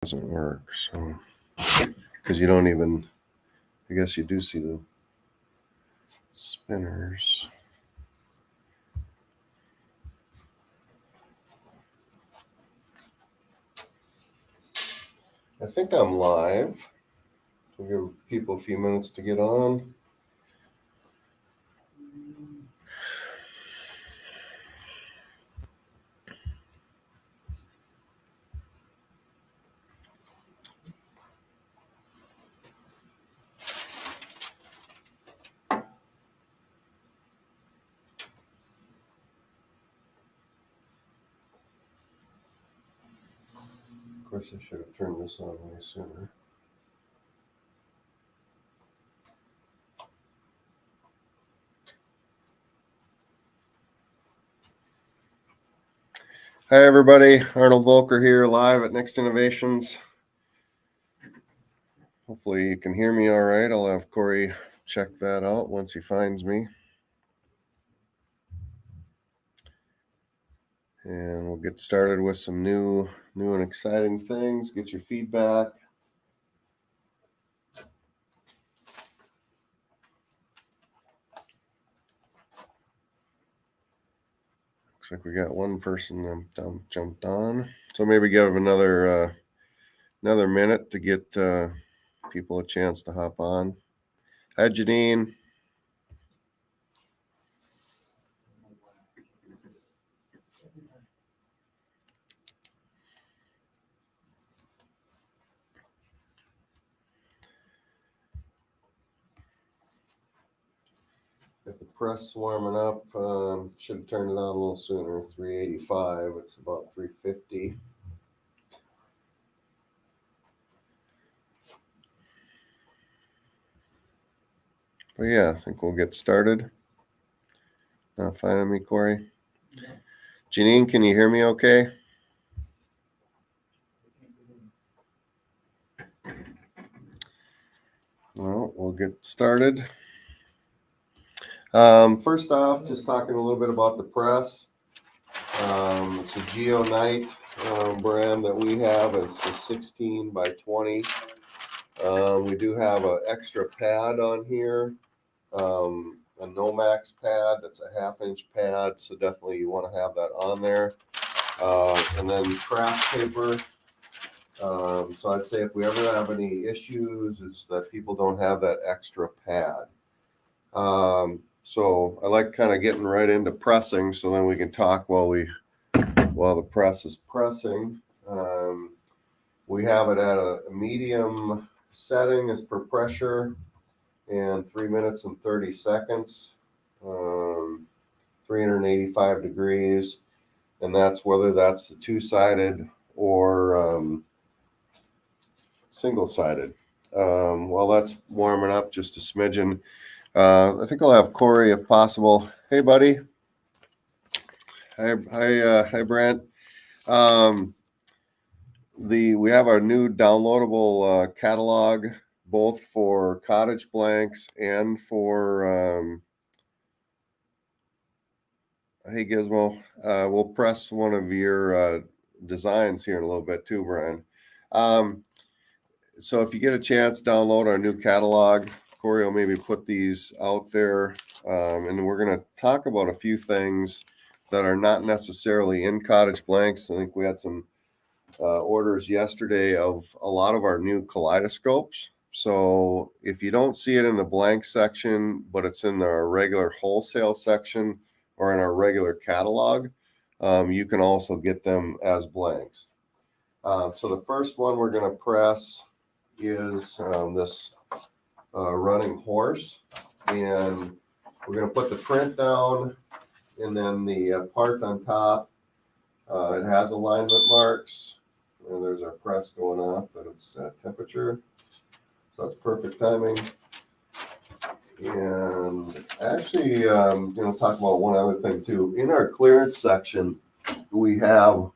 Doesn't work, so because you don't even, I guess you do see the spinners. I think I'm live. We'll give people a few minutes to get on. Of course, I should have turned this on way sooner. Hi, everybody. Arnold Volker here, live at Next Innovations. Hopefully you can hear me all right. I'll have Corey check that out once he finds me. And we'll get started with some new and exciting things. Get your feedback. Looks like we got one person jumped on. So maybe give another minute to get people a chance to hop on. Hi, Janine. Got the press warming up. Should have turned it on a little sooner. 385. It's about 350. But yeah, I think we'll get started. Not finding me, Corey. Janine, can you hear me okay? Well, we'll get started. First off, just talking a little bit about the press. It's a Geonite brand that we have. It's a 16 by 20. We do have an extra pad on here, a Nomax pad. That's a 1/2-inch pad, so definitely you want to have that on there. And then craft paper. So I'd say if we ever have any issues, it's that people don't have that extra pad. So I like kind of getting right into pressing, so then we can talk while the press is pressing. We have it at a medium setting as for pressure, and 3 minutes and 30 seconds, 385 degrees, and that's whether that's the two-sided or single-sided. While that's warming up just a smidgen, I think I'll have Corey if possible. Hey, buddy. Hi, Brent. We have our new downloadable catalog, both for Cottage blanks and for hey Gizmo. We'll press one of your designs here in a little bit too, Brian. So if you get a chance, download our new catalog. Corey will maybe put these out there, and we're going to talk about a few things that are not necessarily in Cottage blanks. I think we had some orders yesterday of a lot of our new kaleidoscopes. So if you don't see it in the blank section, but it's in the regular wholesale section or in our regular catalog, you can also get them as blanks. So the first one we're going to press is this running horse, and we're going to put the print down and then the part on top. It has alignment marks, and there's our press going off at its temperature, so that's perfect timing. And actually, talk about one other thing too. In our clearance section, we have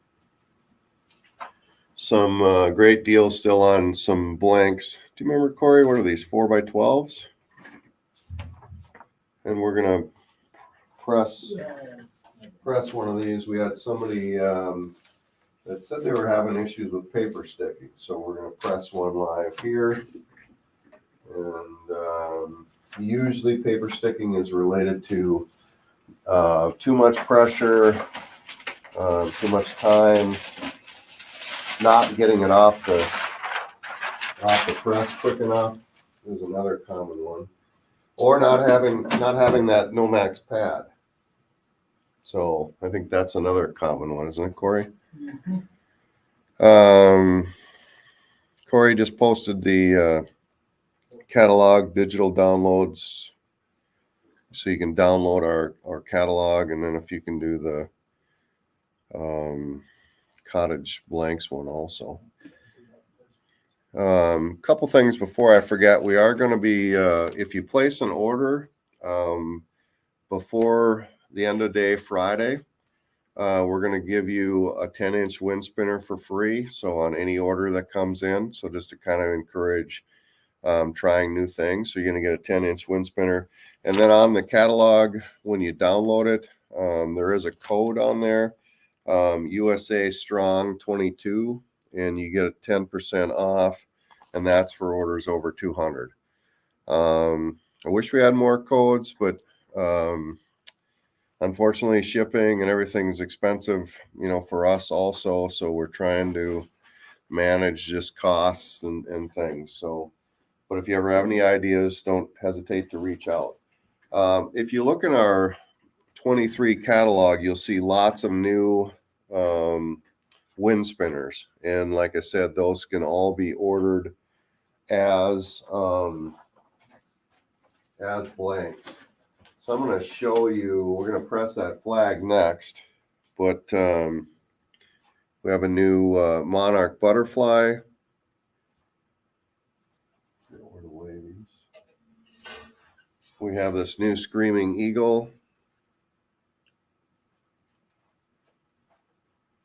some great deals still on some blanks. Do you remember, Corey? What are these, 4x12s? And we're gonna press one of these. We had somebody that said they were having issues with paper sticking. So we're going to press one live here. And usually paper sticking is related to too much pressure, too much time, not getting it off the press quick enough is another common one, or not having that Nomax pad. So I think that's another common one, isn't it, Corey? Mm-hmm. Corey just posted the catalog digital downloads, so you can download our catalog, and then if you can do the Cottage blanks one also. Couple things before I forget. We are going to be, if you place an order before the end of day Friday, we're going to give you a 10-inch wind spinner for free. So on any order that comes in, so just to kind of encourage trying new things. So you're going to get a 10-inch wind spinner. And then on the catalog, when you download it, there is a code on there, USA Strong 22, and you get a 10% off, and that's for orders over 200. I wish we had more codes, but unfortunately shipping and everything is expensive, for us also. So we're trying to manage just costs and things. So, but if you ever have any ideas, don't hesitate to reach out. If you look in our 23 catalog, you'll see lots of new wind spinners. And like I said, those can all be ordered as blanks. So I'm going to show you, we're going to press that flag next, but we have a new Monarch butterfly. We have this new Screaming Eagle.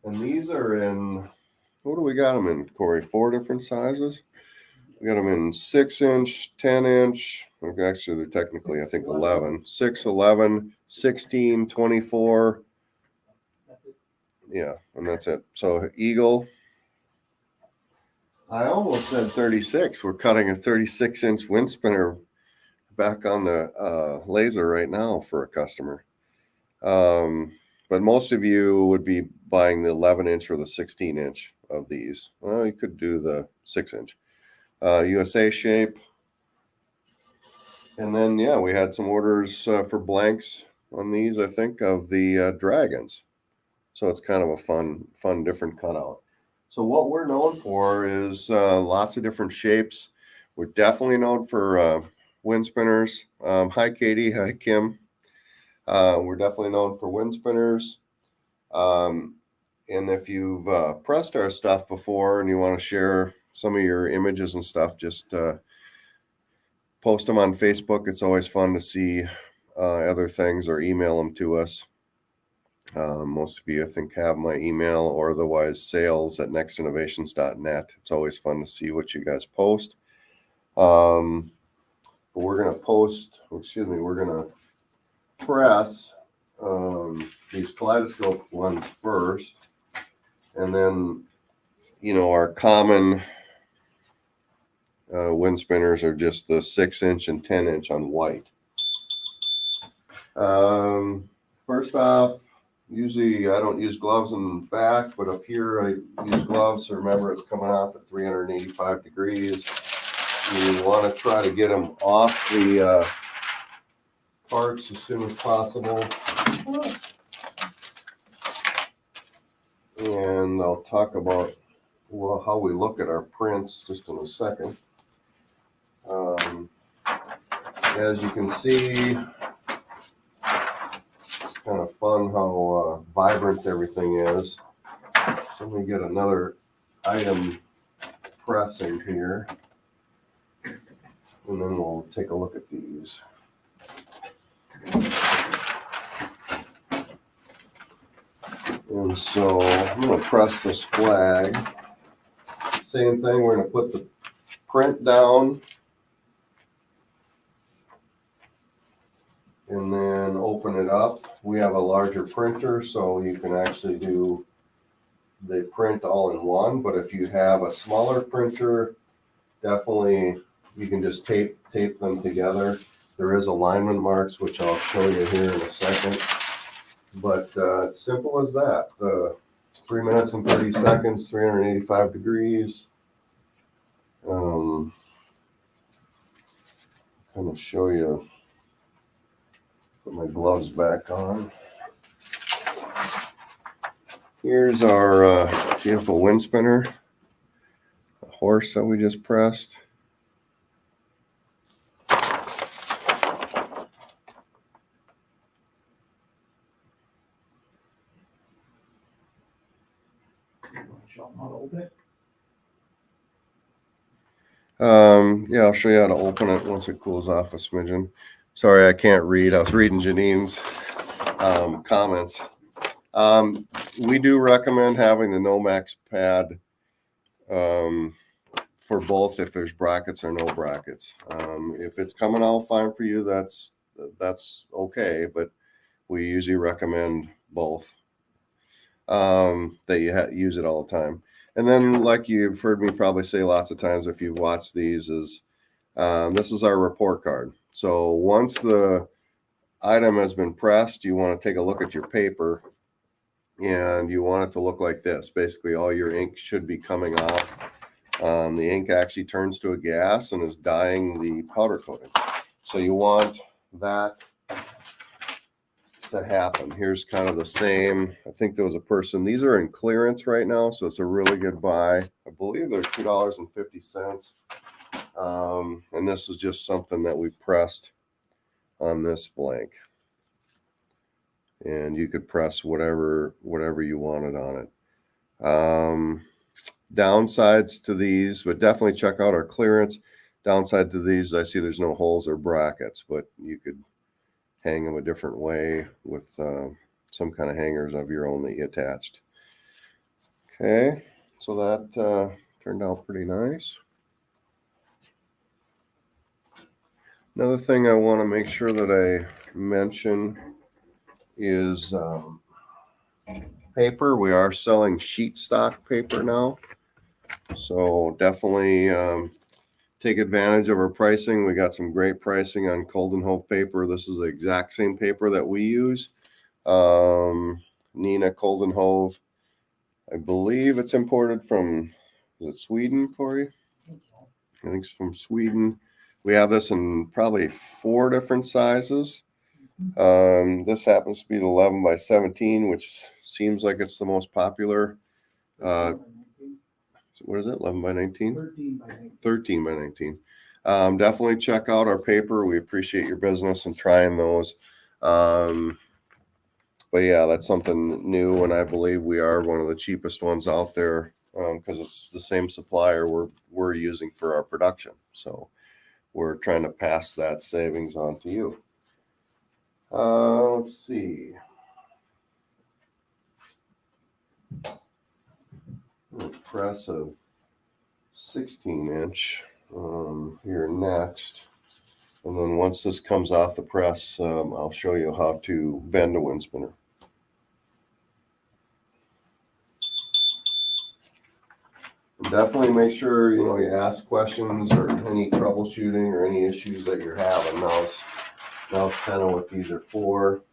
And these are in, what do we got them in, Corey? 4 different sizes? We got them in 6-inch, 10-inch. Actually, they're technically, I think, 11. 6, 11, 16, 24. Yeah, and that's it. So Eagle. I almost said 36. We're cutting a 36-inch wind spinner back on the laser right now for a customer. But most of you would be buying the 11-inch or the 16-inch of these. Well, you could do the 6-inch. USA shape. And then, yeah, we had some orders for blanks on these, I think, of the dragons. So it's kind of a fun, different cutout. So what we're known for is lots of different shapes. We're definitely known for wind spinners. Hi, Katie. Hi, Kim. We're definitely known for wind spinners. And if you've pressed our stuff before and you want to share some of your images and stuff, just post them on Facebook. It's always fun to see other things, or email them to us. Most of you, I think, have my email, or otherwise sales@nextinnovations.net. It's always fun to see what you guys post. But we're going to press these kaleidoscope ones first. And then, our common wind spinners are just the 6-inch and 10-inch on white. First off, usually I don't use gloves in the back, but up here I use gloves. So remember, it's coming off at 385 degrees. You want to try to get them off the parts as soon as possible. And I'll talk about how we look at our prints just in a second. As you can see, it's kind of fun how vibrant everything is. So let me get another item pressing here, and then we'll take a look at these. And so I'm going to press this flag. Same thing, we're going to put the print down and then open it up. We have a larger printer, so you can actually do they print all in one, but if you have a smaller printer, definitely you can just tape them together. There is alignment marks, which I'll show you here in a second. But it's simple as that. 3 minutes and 30 seconds, 385 degrees. Kind of show you, put my gloves back on. Here's our beautiful wind spinner, the horse that we just pressed. Yeah, I'll show you how to open it once it cools off a smidgen. Sorry, I can't read. I was reading Janine's comments. We do recommend having the Nomex pad for both if there's brackets or no brackets. If it's coming out fine for you, that's okay, but we usually recommend both. That you use it all the time. And then, like you've heard me probably say lots of times if you've watched these, is this is our report card. So once the item has been pressed, you want to take a look at your paper, and you want it to look like this. Basically, all your ink should be coming off. The ink actually turns to a gas and is dyeing the powder coating. So you want that to happen. Here's kind of the same. I think there was a person. These are in clearance right now, so it's a really good buy. I believe they're $2.50. And this is just something that we pressed on this blank. And you could press whatever you wanted on it. Downsides to these, but definitely check out our clearance. Downside to these, I see there's no holes or brackets, but you could hang them a different way with some kind of hangers of your own that you attached. Okay, so that turned out pretty nice. Another thing I want to make sure that I mention is paper. We are selling sheet stock paper now, so definitely take advantage of our pricing. We got some great pricing on Coldenhove paper. This is the exact same paper that we use. Nina Coldenhove. I believe it's imported from, is it Sweden, Corey? I think it's from Sweden. We have this in probably 4 different sizes. This happens to be the 11 by 17, which seems like it's the most popular. What is it? 11 by 19? 13 by 19. 13 by 19. Definitely check out our paper. We appreciate your business and trying those. But yeah, that's something new, and I believe we are one of the cheapest ones out there because it's the same supplier we're using for our production. So we're trying to pass that savings on to you. Let's see. We'll press a 16-inch here next. And then once this comes off the press, I'll show you how to bend a wind spinner. Definitely make sure you ask questions or any troubleshooting or any issues that you're having. Now's kind of what these are for.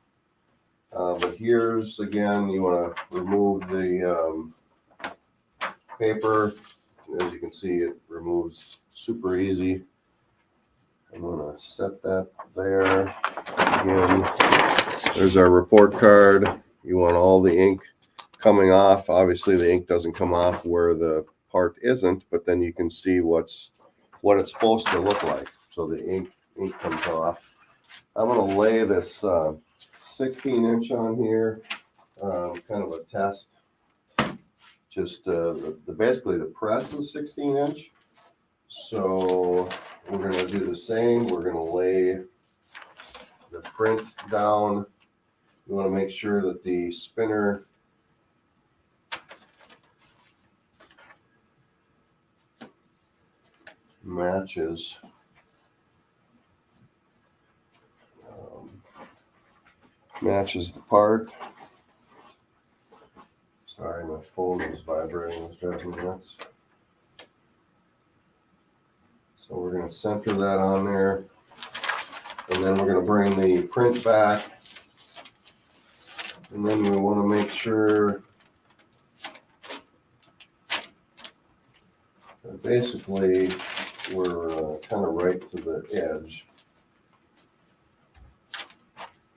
But here's again, you want to remove the paper. As you can see, it removes super easy. I'm going to set that there. Again, there's our report card. You want all the ink coming off. Obviously, the ink doesn't come off where the part isn't, but then you can see what it's supposed to look like. So the ink comes off. I'm going to lay this 16-inch on here, kind of a test. Just basically the press is 16-inch. So we're going to do the same. We're going to lay the print down. You want to make sure that the spinner matches the part. Sorry, my phone is vibrating. It's driving me nuts. So we're going to center that on there. And then we're going to bring the print back. And then we want to make sure that basically we're kind of right to the edge.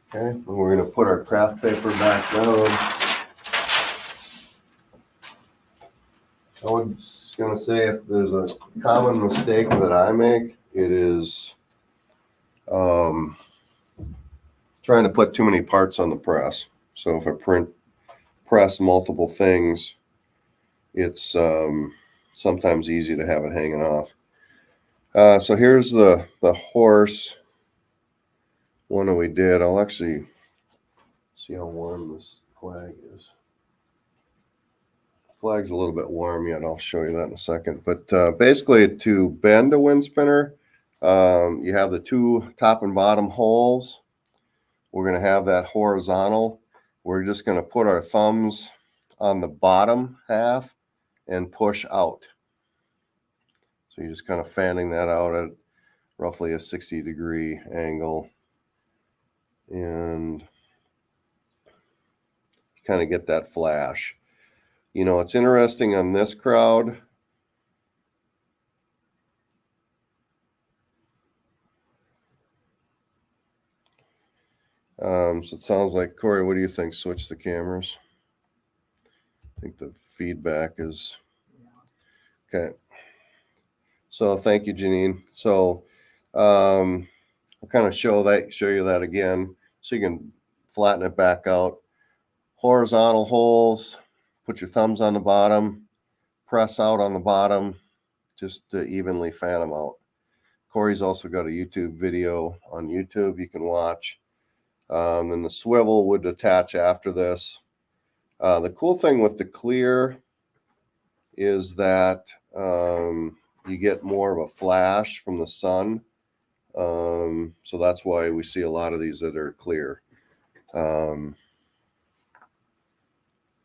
Okay, and we're going to put our craft paper back down. I was going to say, if there's a common mistake that I make, it is trying to put too many parts on the press. So if I press multiple things, it's sometimes easy to have it hanging off. So here's the horse one that we did. I'll actually see how warm this flag is. Flag's a little bit warm yet. I'll show you that in a second. But basically, to bend a wind spinner, you have the two top and bottom holes. We're going to have that horizontal. We're just going to put our thumbs on the bottom half and push out. So you're just kind of fanning that out at roughly a 60-degree angle. And you kind of get that flash. You know, it's interesting on this crowd. So it sounds like, Corey, what do you think? Switch the cameras. I think the feedback is okay. So thank you, Janine. So I'll kind of show you that again, so you can flatten it back out. Horizontal holes. Put your thumbs on the bottom. Press out on the bottom, just to evenly fan them out. Corey's also got a YouTube video on YouTube you can watch. Then the swivel would attach after this. The cool thing with the clear is that you get more of a flash from the sun. So that's why we see a lot of these that are clear.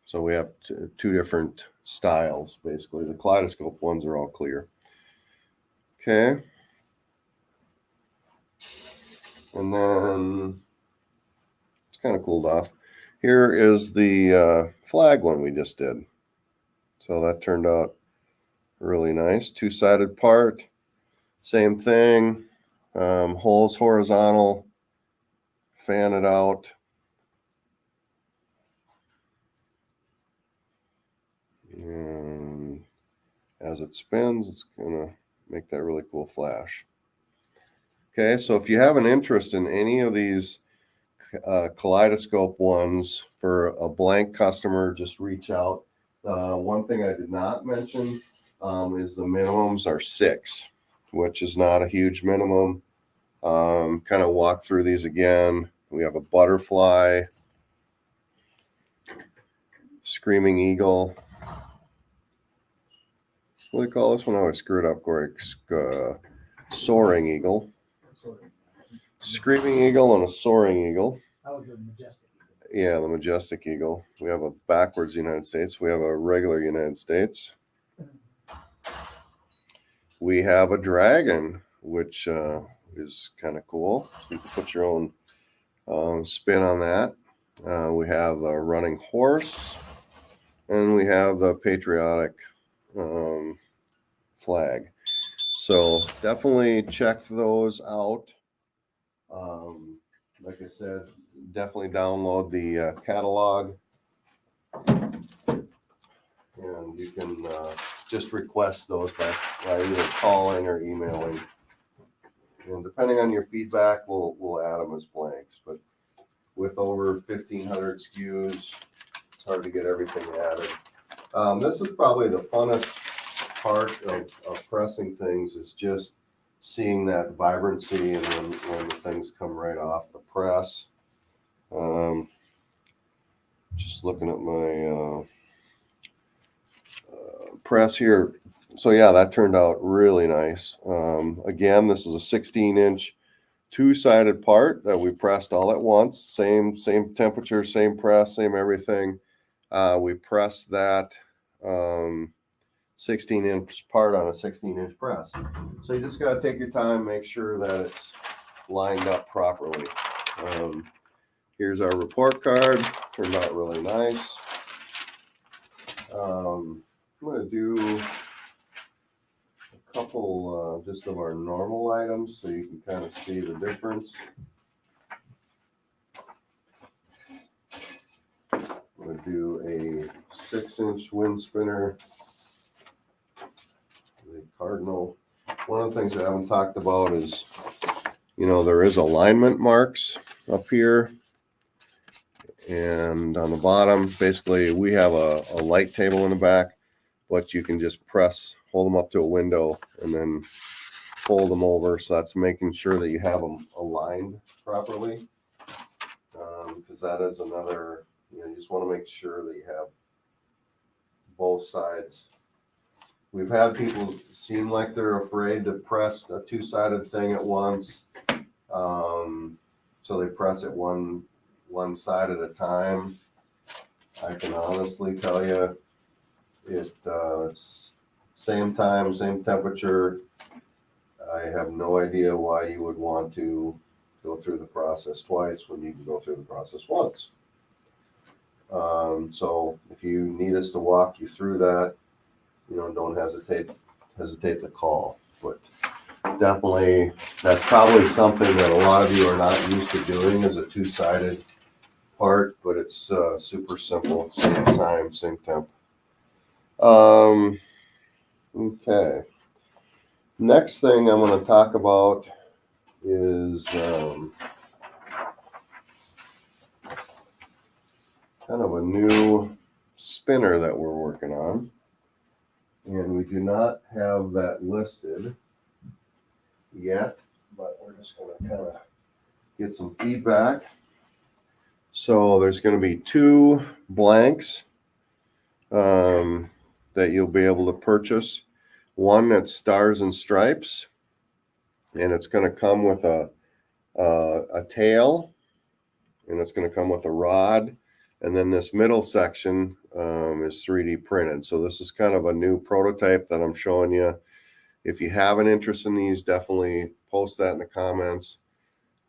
So we have two different styles, basically. The kaleidoscope ones are all clear. Okay. And then it's kind of cooled off. Here is the flag one we just did. So that turned out really nice. Two-sided part. Same thing. Holes horizontal. Fan it out. And as it spins, it's going to make that really cool flash. Okay, so if you have an interest in any of these kaleidoscope ones for a blank customer, just reach out. One thing I did not mention is the minimums are 6, which is not a huge minimum. Kind of walk through these again. We have a butterfly, screaming eagle. What do they call this one? I always screw it up, Corey. Soaring eagle. Screaming eagle and a soaring eagle. That was a majestic eagle. Yeah, the majestic eagle. We have a backwards United States. We have a regular United States. We have a dragon, which is kind of cool. You can put your own spin on that. We have a running horse, and we have the patriotic flag. So definitely check those out. Like I said, definitely download the catalog, and you can just request those by either calling or emailing. And depending on your feedback, we'll add them as blanks. But with over 1,500 SKUs, it's hard to get everything added. This is probably the funnest part of pressing things, is just seeing that vibrancy and when the things come right off the press. Just looking at my press here. So yeah, that turned out really nice. Again, this is a 16-inch two-sided part that we pressed all at once. Same temperature, same press, same everything. We press that 16-inch part on a 16-inch press. So you just got to take your time, make sure that it's lined up properly. Here's our report card. Turned out really nice. I'm going to do a couple just of our normal items so you can kind of see the difference. I'm going to do a 6-inch wind spinner, the Cardinal. One of the things I haven't talked about is, there is alignment marks up here. And on the bottom, basically, we have a light table in the back, but you can just hold them up to a window and then fold them over. So that's making sure that you have them aligned properly. Because that is another, you just want to make sure that you have both sides. We've had people seem like they're afraid to press a two-sided thing at once. So they press it one side at a time. I can honestly tell you it's same time, same temperature. I have no idea why you would want to go through the process twice when you can go through the process once. So if you need us to walk you through that, don't hesitate to call. But definitely, that's probably something that a lot of you are not used to doing, is a two-sided part, but it's super simple. Same time, same temp. Okay. Next thing I'm going to talk about is kind of a new spinner that we're working on. And we do not have that listed yet, but we're just going to kind of get some feedback. So there's going to be 2 blanks that you'll be able to purchase. One that's Stars and Stripes, and it's going to come with a tail, and it's going to come with a rod, and then this middle section is 3D printed. So this is kind of a new prototype that I'm showing you. If you have an interest in these, definitely post that in the comments.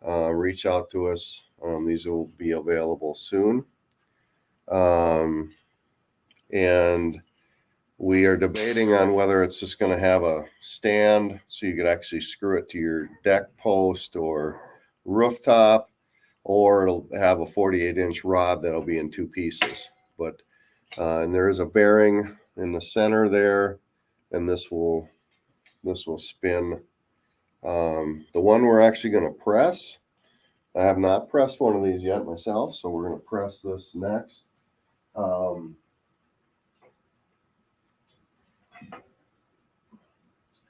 Reach out to us. These will be available soon. And we are debating on whether it's just going to have a stand so you could actually screw it to your deck post or rooftop, or it'll have a 48-inch rod that'll be in 2 pieces. But and there is a bearing in the center there, and this will spin. The one we're actually going to press, I have not pressed one of these yet myself, so we're going to press this next. It's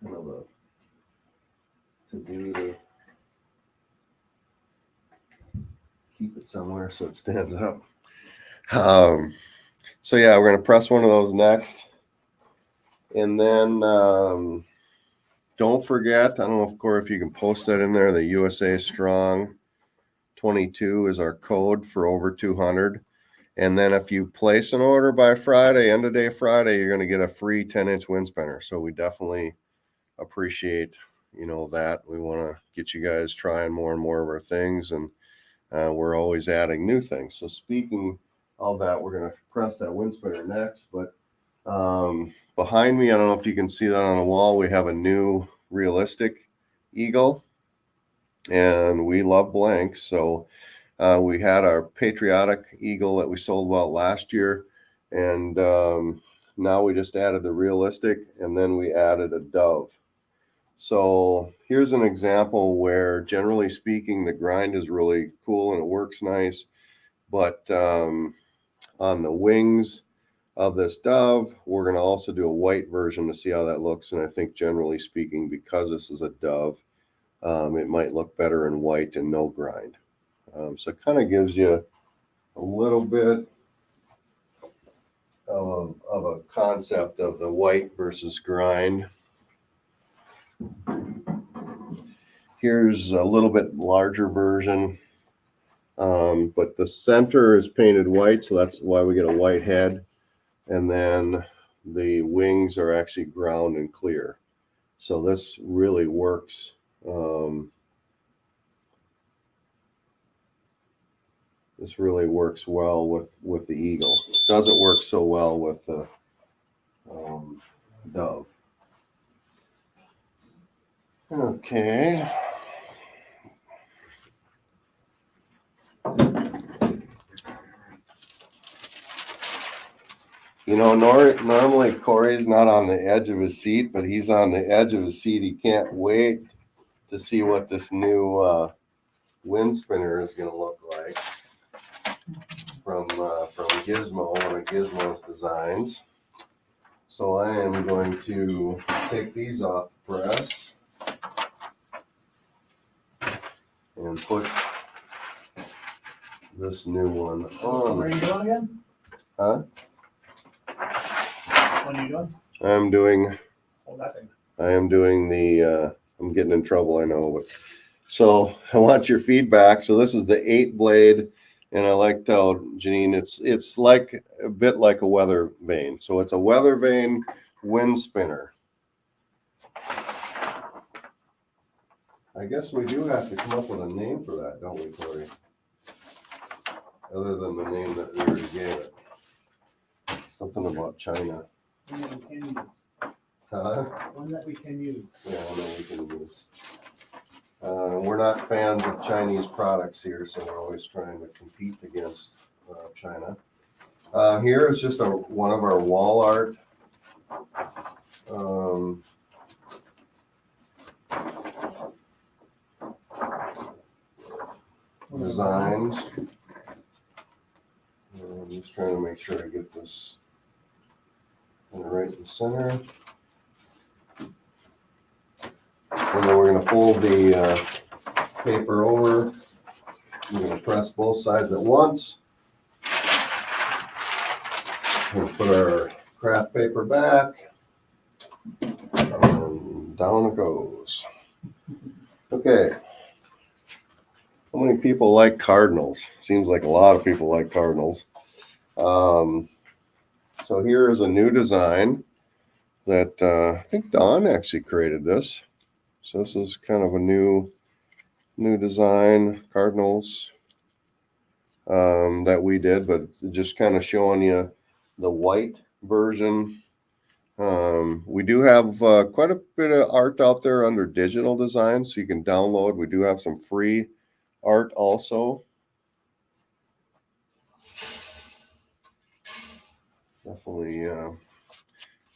kind of a to-do to keep it somewhere so it stands up. So yeah, we're going to press one of those next. And then don't forget, I don't know if Corey, if you can post that in there, the USA Strong 22 is our code for over 200. And then if you place an order by Friday, end of day Friday, you're going to get a free 10-inch wind spinner. So we definitely appreciate, that. We want to get you guys trying more and more of our things, and we're always adding new things. So speaking of that, we're going to press that wind spinner next. But behind me, I don't know if you can see that on the wall, we have a new realistic eagle, and we love blanks. So we had our patriotic eagle that we sold well last year, and now we just added the realistic, and then we added a dove. So here's an example where, generally speaking, the grind is really cool and it works nice, but on the wings of this dove, we're going to also do a white version to see how that looks. And I think, generally speaking, because this is a dove, it might look better in white and no grind. So it kind of gives you a little bit of a concept of the white versus grind. Here's a little bit larger version. But the center is painted white, so that's why we get a white head. And then the wings are actually ground and clear. So this really works. This really works well with the eagle. Doesn't work so well with the dove. Okay. You know, normally Corey's not on the edge of his seat, but he's on the edge of his seat. He can't wait to see what this new wind spinner is going to look like from Gizmo, one of Gizmo's designs. So I am going to take these off the press and put this new one What on. are you doing again? Huh? Which one are you doing? I'm doing Oh, that thing. I am doing the, I'm getting in trouble, I know, but so I want your feedback. So this is the 8-blade, and I liked how Janine, it's like a bit like a weather vane. So it's a weather vane wind spinner. I guess we do have to come up with a name for that, don't we, Corey? Other than the name that we already gave it. Something about China. One that we can use. Huh? One that we can use. Yeah, I know we can use. We're not fans of Chinese products here, so we're always trying to compete against China. Here is just one of our wall art designs. I'm just trying to make sure I get this right in the center. And then we're going to fold the paper over. We're going to press both sides at once. We're going to put our craft paper back. And down it goes. Okay. How many people like cardinals? Seems like a lot of people like cardinals. So here is a new design that I think Don actually created this. So this is kind of a new design, cardinals, that we did, but it's just kind of showing you the white version. We do have quite a bit of art out there under digital design, so you can download. We do have some free art also. Definitely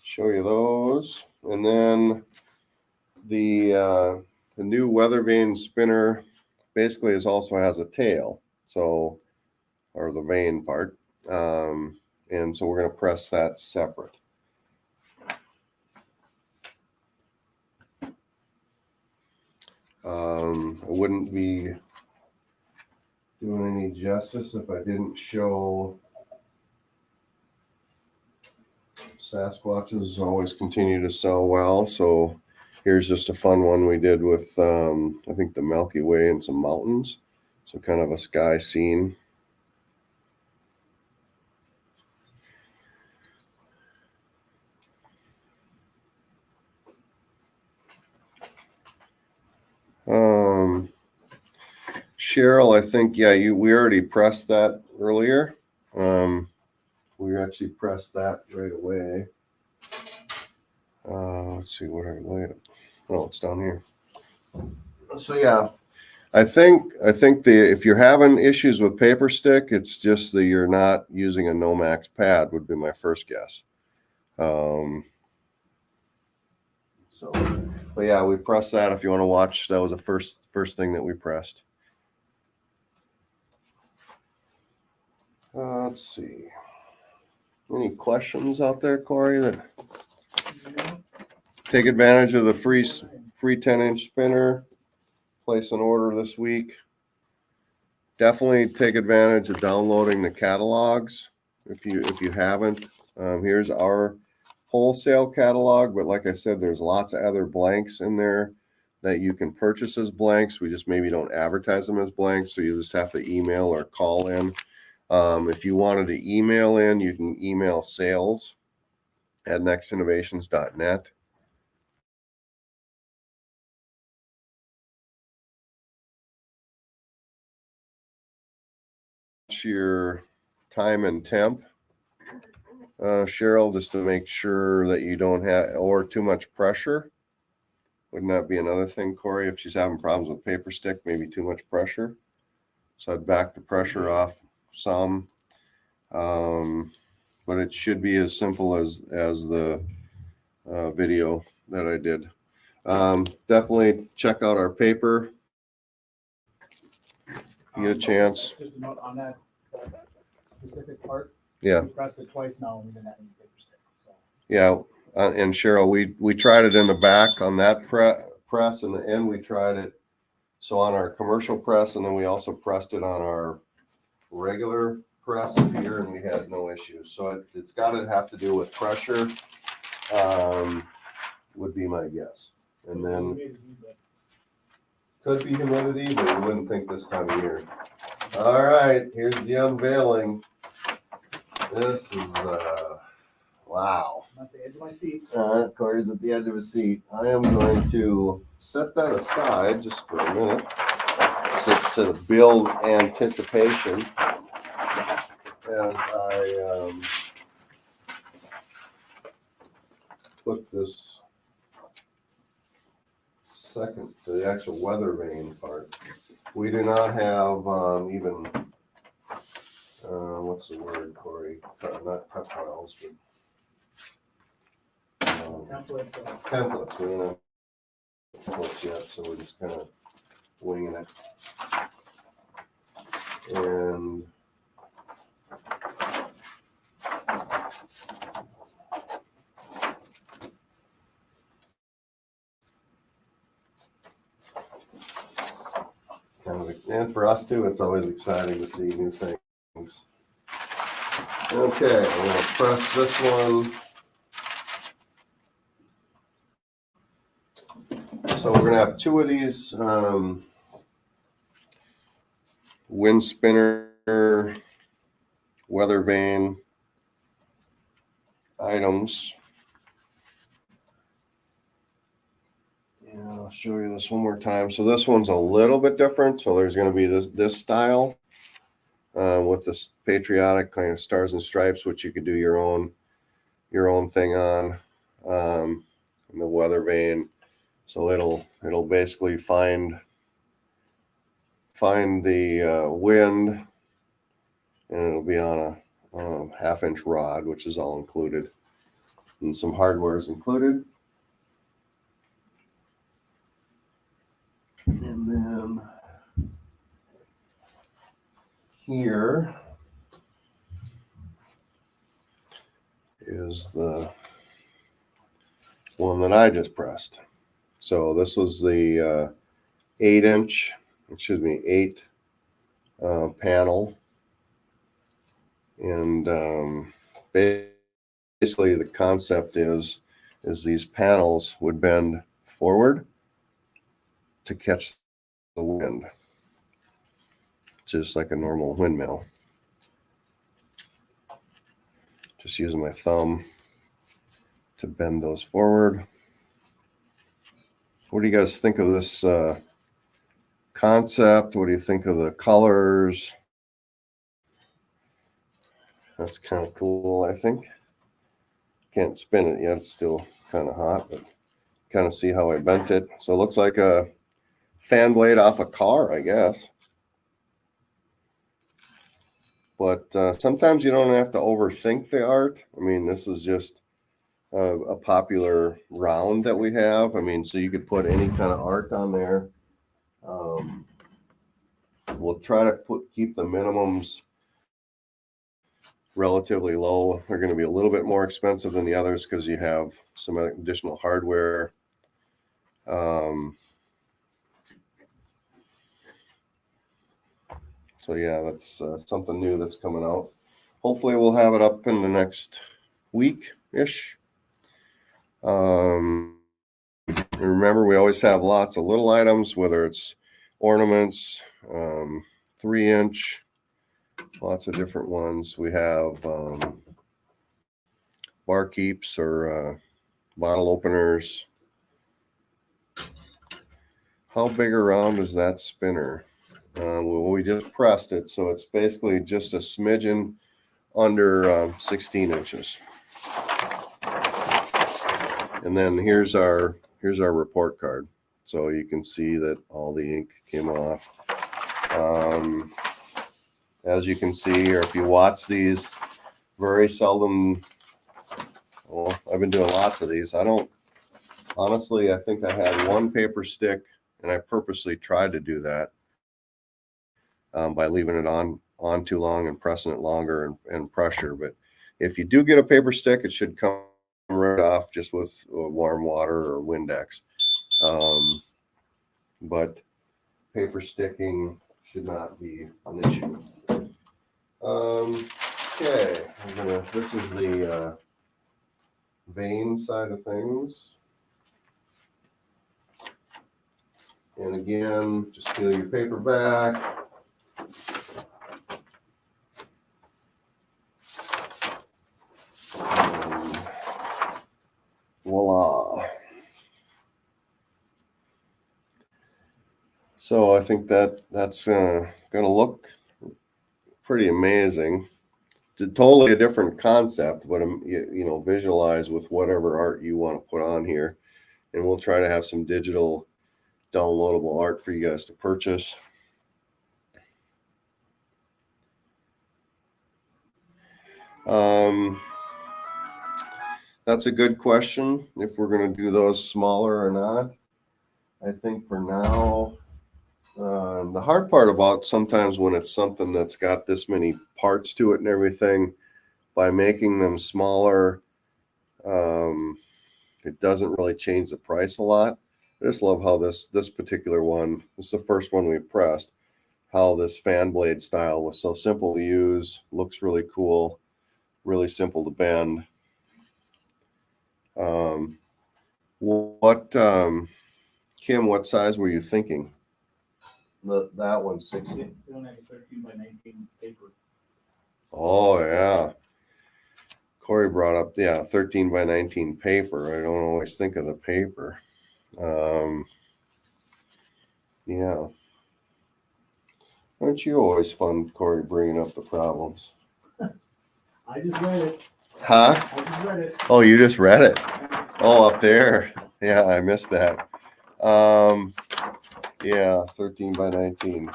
show you those. And then the new weather vane spinner basically also has a tail, so, or the vane part. And so we're going to press that separate. I wouldn't be doing any justice if I didn't show Sasquatches always continue to sell well. So here's just a fun one we did with, I think, the Milky Way and some mountains. So kind of a sky scene. Cheryl, I think, yeah, we already pressed that earlier. We actually pressed that right away. Let's see what I lay it. Oh, it's down here. So yeah, I think if you're having issues with paper stick, it's just that you're not using a Nomax pad would be my first guess. So, but yeah, we pressed that. If you want to watch, that was the first thing that we pressed. Let's see. Any questions out there, Corey? That take advantage of the free 10-inch spinner. Place an order this week. Definitely take advantage of downloading the catalogs if you haven't. Here's our wholesale catalog, but like I said, there's lots of other blanks in there that you can purchase as blanks. We just maybe don't advertise them as blanks, so you just have to email or call in. If you wanted to email in, you can email sales@nextinnovations.net. Your time and temp, Cheryl, just to make sure that you don't have or too much pressure. Wouldn't that be another thing, Corey? If she's having problems with paper stick, maybe too much pressure. So I'd back the pressure off some. But it should be as simple as the video that I did. Definitely check out our paper. You get a chance. Just a note on that specific part. Yeah. We pressed it twice now and we didn't have any paper stick. So. Yeah. And Cheryl, we tried it in the back on that press, and the end we tried it. So on our commercial press, and then we also pressed it on our regular press up here, and we had no issues. So it's got to have to do with pressure, would be my guess. And then could be humidity, but you wouldn't think this time of year. All right, here's the unveiling. This is wow. I'm at the edge of my seat. Corey's at the edge of his seat. I am going to set that aside just for a minute to build anticipation as I put this second to the actual weather vane part. We do not have even what's the word, Corey? Not pep files, but templates. We don't have templates yet, so we're just kind of winging it. And and for us too, it's always exciting to see new things. Okay, I'm gonna press this one. So we're gonna have two of these wind spinner weather vane items. And I'll show you this one more time. So this one's a little bit different. So there's going to be this style with this patriotic kind of stars and stripes, which you could do your own thing on, and the weather vane. So it'll basically find the wind, and it'll be on a half-inch rod, which is all included, and some hardware is included. And then here is the one that I just pressed. So this was the 8 panel. And basically the concept is these panels would bend forward to catch the wind, just like a normal windmill. Just using my thumb to bend those forward. What do you guys think of this concept? What do you think of the colors? That's kind of cool, I think. Can't spin it yet, it's still kind of hot, but kind of see how I bent it. So it looks like a fan blade off a car, I guess. But sometimes you don't have to overthink the art. I mean, this is just a popular round that we have. I mean, so you could put any kind of art on there. We'll try to keep the minimums relatively low. They're going to be a little bit more expensive than the others because you have some additional hardware. So yeah, that's something new that's coming out. Hopefully we'll have it up in the next week-ish. And remember, we always have lots of little items, whether it's ornaments, 3-inch, lots of different ones. We have bar keeps or bottle openers. How big around is that spinner? Well, we just pressed it, so it's basically just a smidgen under 16 inches. And then here's our report card. So you can see that all the ink came off. As you can see, or if you watch these, very seldom, well, I've been doing lots of these. Honestly, I think I had one paper stick, and I purposely tried to do that by leaving it on too long and pressing it longer and pressure. But if you do get a paper stick, it should come right off just with warm water or Windex. But paper sticking should not be an issue. Okay, this is the vein side of things. And again, just peel your paper back. And voila. So I think that's going to look pretty amazing. Totally a different concept, but visualize with whatever art you want to put on here, and we'll try to have some digital downloadable art for you guys to purchase. That's a good question, if we're going to do those smaller or not. I think for now, the hard part about sometimes when it's something that's got this many parts to it and everything, by making them smaller, it doesn't really change the price a lot. I just love how this particular one, this is the first one we pressed, how this fan blade style was so simple to use, looks really cool, really simple to bend. Kim, what size were you thinking? That one's 16. 13 by 19 paper. Oh yeah. Corey brought up 13 by 19 paper. I don't always think of the paper. Yeah. Aren't you always fun, Corey, bringing up the problems? I just read it. Huh? I just read it. Oh, you just read it? Oh, up there. Yeah, I missed that. Yeah, 13 by 19.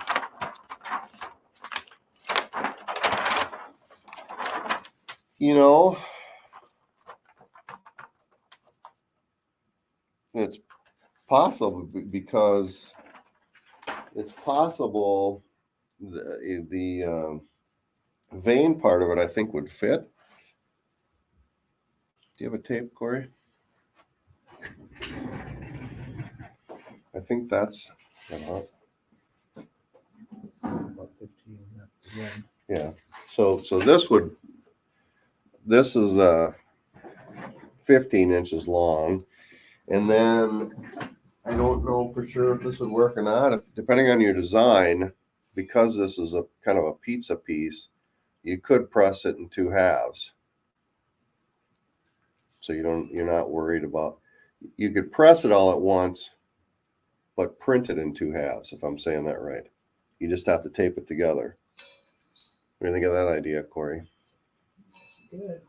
It's possible because it's possible the vein part of it, I think, would fit. Do you have a tape, Corey? I think that's About 15. yeah. So this is 15 inches long, and then I don't know for sure if this would work or not. Depending on your design, because this is a kind of a pizza piece, you could press it in 2 halves. So you're not worried about, you could press it all at once, but print it in 2 halves, if I'm saying that right. You just have to tape it together. What do you think of that idea, Corey? Good.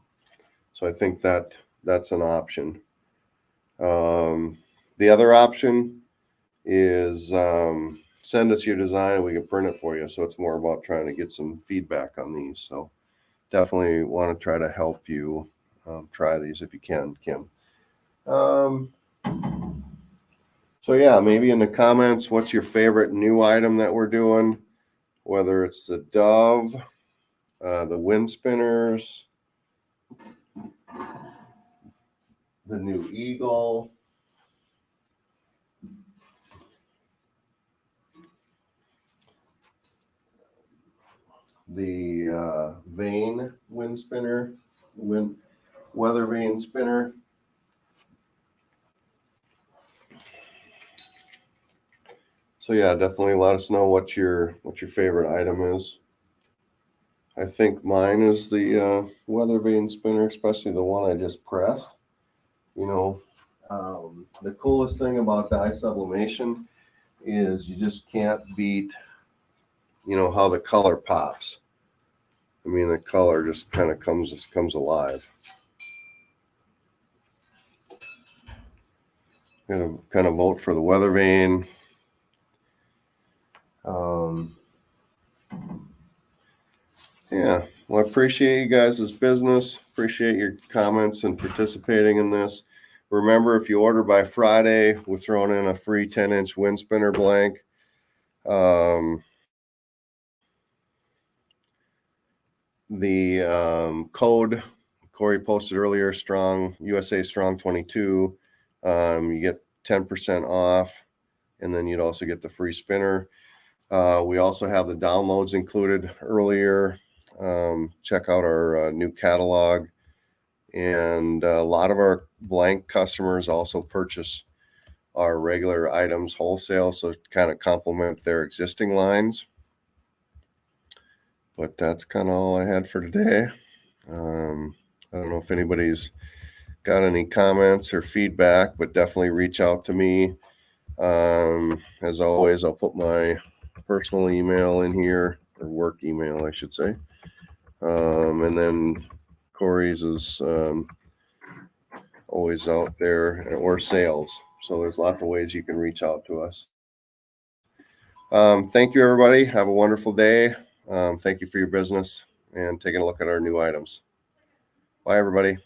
So I think that's an option. The other option is send us your design and we can print it for you. So it's more about trying to get some feedback on these. So definitely want to try to help you try these if you can, Kim. So yeah, maybe in the comments, what's your favorite new item that we're doing? Whether it's the Dove, the wind spinners, the new Eagle, the vane wind spinner, weather vane spinner. So yeah, definitely let us know what your favorite item is. I think mine is the weather vane spinner, especially the one I just pressed. You know, the coolest thing about dye sublimation is you just can't beat, how the color pops. I mean, the color just kind of comes alive. Gonna kind of vote for the weather vane. Yeah, well, I appreciate you guys' business. Appreciate your comments and participating in this. Remember, if you order by Friday, we're throwing in a free 10-inch wind spinner blank. The code Corey posted earlier, strong USA strong 22. You get 10% off, and then you'd also get the free spinner. We also have the downloads included earlier. Check out our new catalog. And a lot of our blank customers also purchase our regular items wholesale, so kind of complement their existing lines. But that's kind of all I had for today. I don't know if anybody's got any comments or feedback, but definitely reach out to me. As always, I'll put my personal email in here, or work email, I should say. And then Corey's is always out there, or sales. So there's lots of ways you can reach out to us. Thank you, everybody. Have a wonderful day. Thank you for your business and taking a look at our new items. Bye, everybody.